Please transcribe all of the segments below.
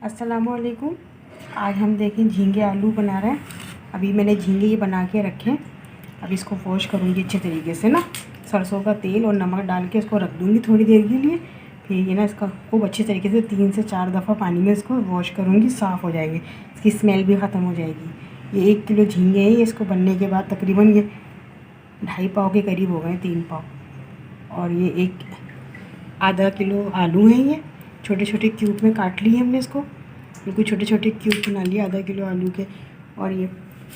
अस्सलामुअलैकुम। आज हम देखें झींगे आलू बना रहे हैं। अभी मैंने झींगे ये बना के रखे हैं। अब इसको वॉश करूँगी अच्छे तरीके से ना, सरसों का तेल और नमक डाल के इसको रख दूँगी थोड़ी देर के लिए। फिर ये ना इसका खूब अच्छे तरीके से 3 से 4 दफ़ा पानी में इसको वॉश करूँगी, साफ़ हो जाएगी, इसकी स्मेल भी ख़त्म हो जाएगी। ये 1 किलो झींगे हैं। इसको बनने के बाद तकरीबन ये 2.5 पाव के करीब हो गए, 3 पाव। और ये एक आधा किलो आलू हैं। ये छोटे छोटे क्यूब में काट लिए हमने इसको, बिल्कुल छोटे छोटे क्यूब बना लिए आधा किलो आलू के। और ये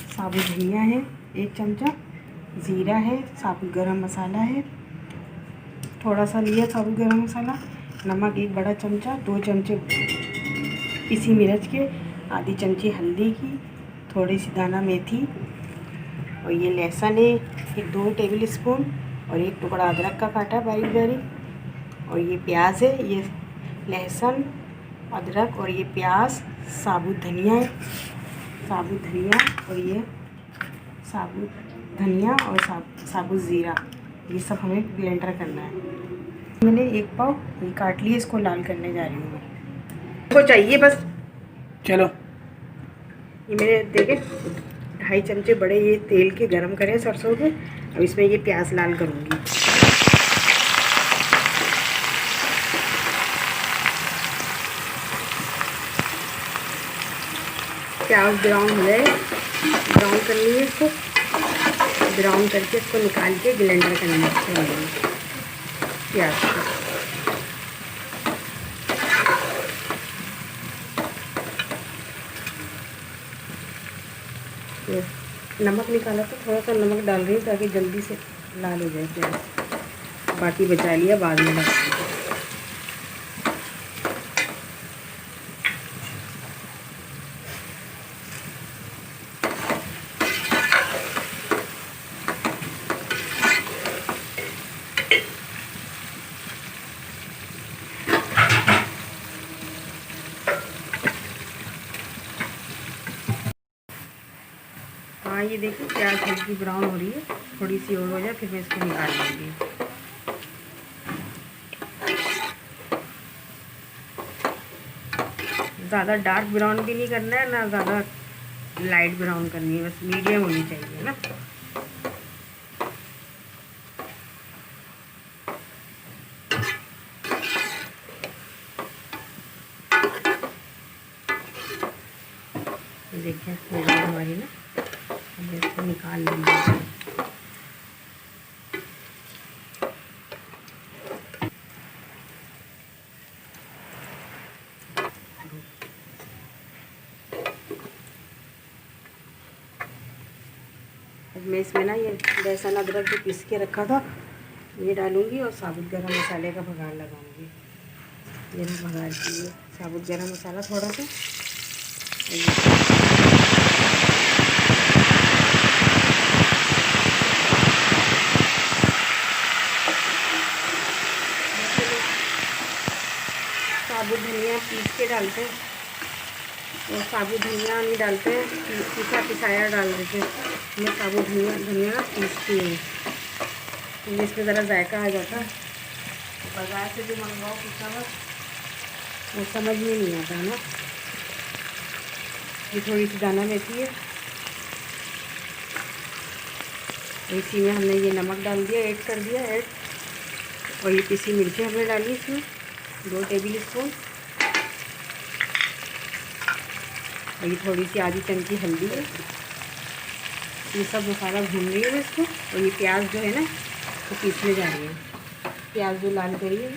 साबुत धनिया है 1 चमचा, ज़ीरा है, साबुत गरम मसाला है थोड़ा सा लिया, साबुत गरम मसाला, नमक 1 बड़ा चमचा, 2 चमचे पिसी मिर्च के, आधी चमची हल्दी की, थोड़ी सी दाना मेथी, और ये लहसुन है 2 टेबल स्पून, और 1 टुकड़ा अदरक का काटा बारीक बारीक। और ये प्याज है, ये लहसुन, अदरक और ये प्याज, साबुत धनिया है, साबुत धनिया, और ये साबुत धनिया और साबुत ज़ीरा, ये सब हमें ब्लेंडर करना है। मैंने 1 पाव ये काट लिए, इसको लाल करने जा रही हूँ मैं। इसको चाहिए बस, चलो। ये मैंने देखे 2.5 चमचे बड़े ये तेल के गरम करे सरसों के। अब इसमें ये प्याज लाल करूँगी। प्याज ब्राउन हो जाए, ब्राउन करनी है इसको, ब्राउन करके इसको निकाल के ब्लेंडर करना है प्याज को। नमक निकाला तो थोड़ा सा नमक डाल रही हूँ ताकि जल्दी से लाल हो जाए प्याज, बाकी बचा लिया बाद में डालूँगी। हाँ, ये देखिए प्याज हल्की ब्राउन हो रही है, थोड़ी सी और हो जाए फिर मैं इसको निकाल लूँगी। ज़्यादा डार्क ब्राउन भी नहीं करना है ना ज़्यादा लाइट ब्राउन करनी है, बस मीडियम होनी चाहिए ना। देखिए हो गई हमारी ना, अब इसको निकाल लेंगे। अब मैं इसमें ना ये लहसुन अदरक जो पीस के रखा था ये डालूंगी और साबुत गरम मसाले का भगार लगाऊंगी। ये भगार के लिए साबुत गरम मसाला थोड़ा सा, साबुत धनिया पीस के डालते हैं, और साबुत धनिया नहीं डालते हैं, पिसा पिसाया डाल देते हैं। मैं साबुत धनिया पीसती हूँ, तो इसमें ज़रा जायका आ जाता है। बाज़ार से जो मंगवाओ पिसा हुआ वो समझ में नहीं आता ना। ये थोड़ी सी दाना मेथी है, इसी में हमने ये नमक डाल दिया, ऐड कर दिया ऐड, और ये पिसी मिर्ची हमने डाली इसमें 2 टेबल स्पून, और ये थोड़ी सी आधी चमची हल्दी है। ये सब मसाला भून रही है इसको, और ये प्याज जो है ना वो पीसने जा रही है, प्याज जो लाल करी है।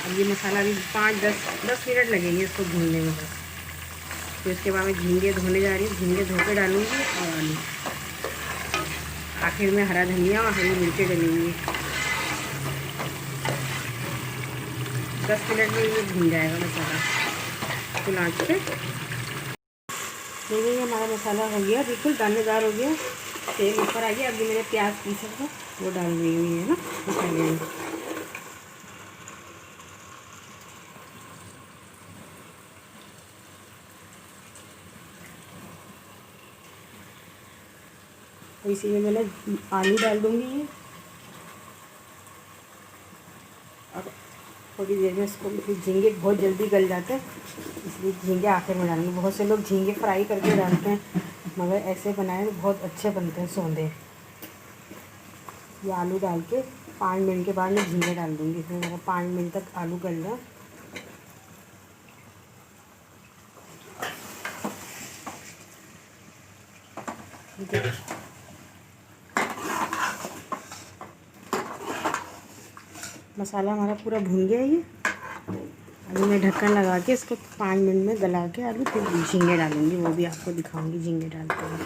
अब ये मसाला भी 5-10 मिनट लगेंगे इसको भूनने में बस। फिर उसके बाद मैं झींगे धोने जा रही हूँ, झींगे धो के डालूँगी, और आलू आखिर में हरा धनिया और हरी मिर्ची डालूँगी। 10 मिनट में ये भून जाएगा मसाला फुल आँच पे। देखिए हमारा मसाला हो गया, बिल्कुल दानेदार हो गया, तेल ऊपर आ गया। अभी मैंने प्याज पीसा था वो डाल रही हुई है ना मसाले में। तो इसी में मैंने आलू डाल दूँगी ये, और थोड़ी देर में इसको, झींगे बहुत जल्दी गल जाते हैं इसलिए झींगे आखिर में डालेंगे। बहुत से लोग झींगे फ्राई करके डालते हैं, मगर ऐसे बनाए तो बहुत अच्छे बनते हैं सौंदे। ये आलू डाल के 5 मिनट के बाद मैं झींगे डाल दूँगी इसमें। मेरा 5 मिनट तक आलू गल जाए। मसाला हमारा पूरा भून गया है ये। अभी मैं ढक्कन लगा के इसको 5 मिनट में गला के आलू फिर झींगे डालूँगी, वो भी आपको दिखाऊँगी झींगे डालते हुए।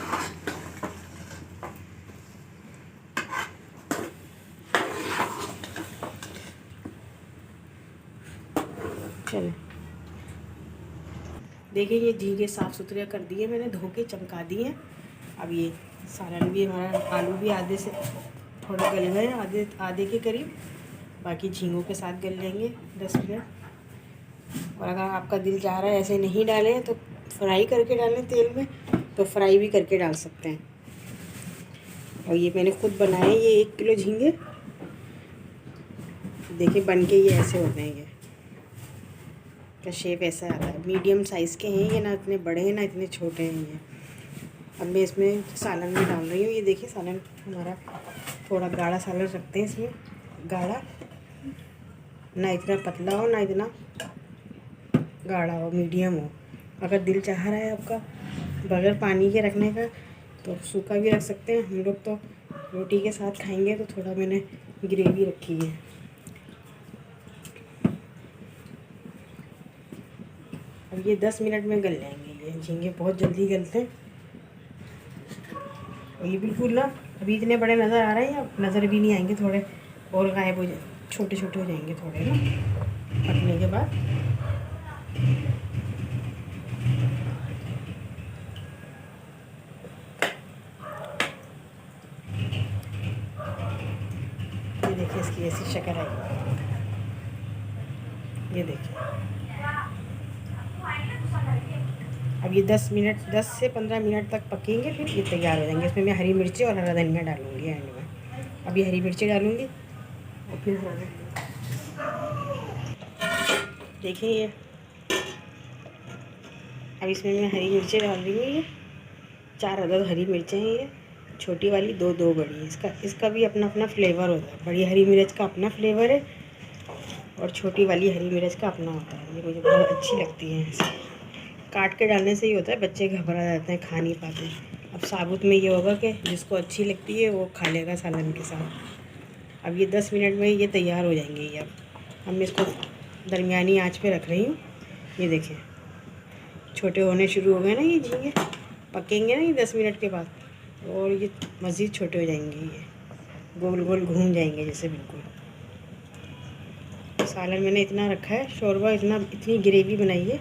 चलो देखिए, ये झींगे साफ़ सुथरे कर दिए मैंने, धो के चमका दिए। अब ये सालन भी हमारा, आलू भी आधे से थोड़ा गल गए, आधे आधे के करीब। बाकी झींगों के साथ गल लेंगे 10 मिनट। और अगर आपका दिल चाह रहा है ऐसे नहीं डालें तो फ्राई करके डालें तेल में, तो फ्राई भी करके डाल सकते हैं। और ये मैंने खुद बनाए, ये 1 किलो झींगे देखिए बन के ये ऐसे होते हैं। ये का शेप ऐसा आता है, मीडियम साइज़ के हैं ये, ना इतने बड़े हैं ना इतने छोटे हैं ये। अब मैं इसमें सालन में डाल रही हूँ। ये देखिए सालन हमारा थोड़ा गाढ़ा सालन रखते हैं इसमें, गाढ़ा, ना इतना पतला हो ना इतना गाढ़ा हो, मीडियम हो। अगर दिल चाह रहा है आपका बगैर पानी के रखने का तो सूखा भी रख सकते हैं। हम लोग तो रोटी के साथ खाएंगे तो थोड़ा मैंने ग्रेवी रखी है। अब ये 10 मिनट में गल जाएंगे। ये झींगे बहुत जल्दी गलते हैं। और ये बिल्कुल ना अभी इतने बड़े नज़र आ रहे हैं, अब नज़र भी नहीं आएंगे, थोड़े और गायब हो जाए, छोटे छोटे हो जाएंगे थोड़े ना पकने के बाद। ये देखिए इसकी ऐसी शक्ल आई, ये देखिए। अब ये 10 से 15 मिनट तक पकेंगे, फिर ये तैयार हो जाएंगे। इसमें मैं हरी मिर्ची और हरा धनिया डालूँगी एंड में। अभी हरी मिर्ची डालूँगी और फिर देखिए ये, अब इसमें मैं हरी मिर्ची डाल रही हूँ। ये 4 अदद हरी मिर्चें हैं, ये छोटी वाली, दो बड़ी। इसका भी अपना अपना फ्लेवर होता है। बड़ी हरी मिर्च का अपना फ्लेवर है और छोटी वाली हरी मिर्च का अपना होता है। ये मुझे बहुत अच्छी लगती है। ऐसे काट के डालने से ही होता है, बच्चे घबरा जाते हैं, खा नहीं पाते। अब साबुत में ये होगा कि जिसको अच्छी लगती है वो खा लेगा सालन के साथ। अब ये 10 मिनट में ये तैयार हो जाएंगे। ये अब मैं इसको दरमियानी आंच पे रख रही हूँ। ये देखिए छोटे होने शुरू हो गए ना ये झींगे, पकेंगे ना ये 10 मिनट के बाद, और ये मज़ीद छोटे हो जाएंगे। ये गोल गोल घूम जाएंगे जैसे बिल्कुल। सालन मैंने इतना रखा है, शोरबा इतनी ग्रेवी बनाई है,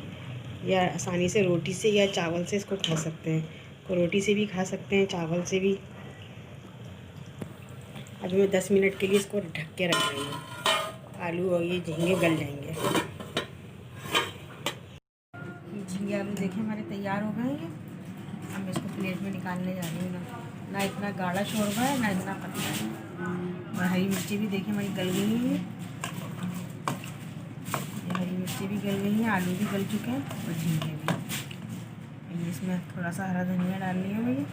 या आसानी से रोटी से या चावल से इसको खा सकते हैं। तो रोटी से भी खा सकते हैं, चावल से भी। अभी मैं 10 मिनट के लिए इसको ढक के रख रही हूँ। आलू और ये झींगे गल जाएंगे। ये झींगे आलू देखें हमारे तैयार हो गए हैं। अब मैं इसको प्लेट में निकालने जा रही हूँ। ना इतना गाढ़ा शोरबा है ना इतना पतला है। और हरी मिर्ची भी देखिए हमारी गल गई है। हरी मिर्ची भी गल गई हैं, आलू भी गल चुके हैं और झींगे भी। इसमें थोड़ा सा हरा धनिया डाल लिया मैंने।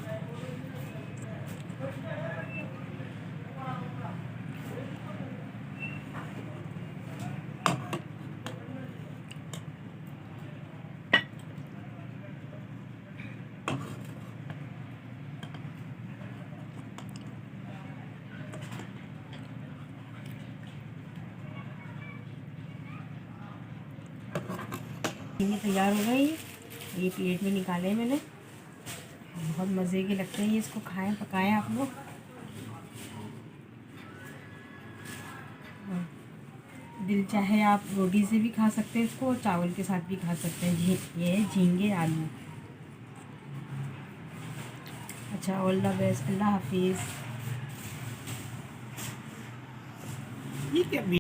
ये तैयार हो गई। ये प्लेट में निकाले मैंने। बहुत मज़े के लगते हैं ये, इसको खाएं पकाएं आप लोग। दिल चाहे आप रोटी से भी खा सकते हैं इसको और चावल के साथ भी खा सकते हैं। ये है झींगे आलू। अच्छा, ऑल द बेस्ट, अल्लाह हाफिज़।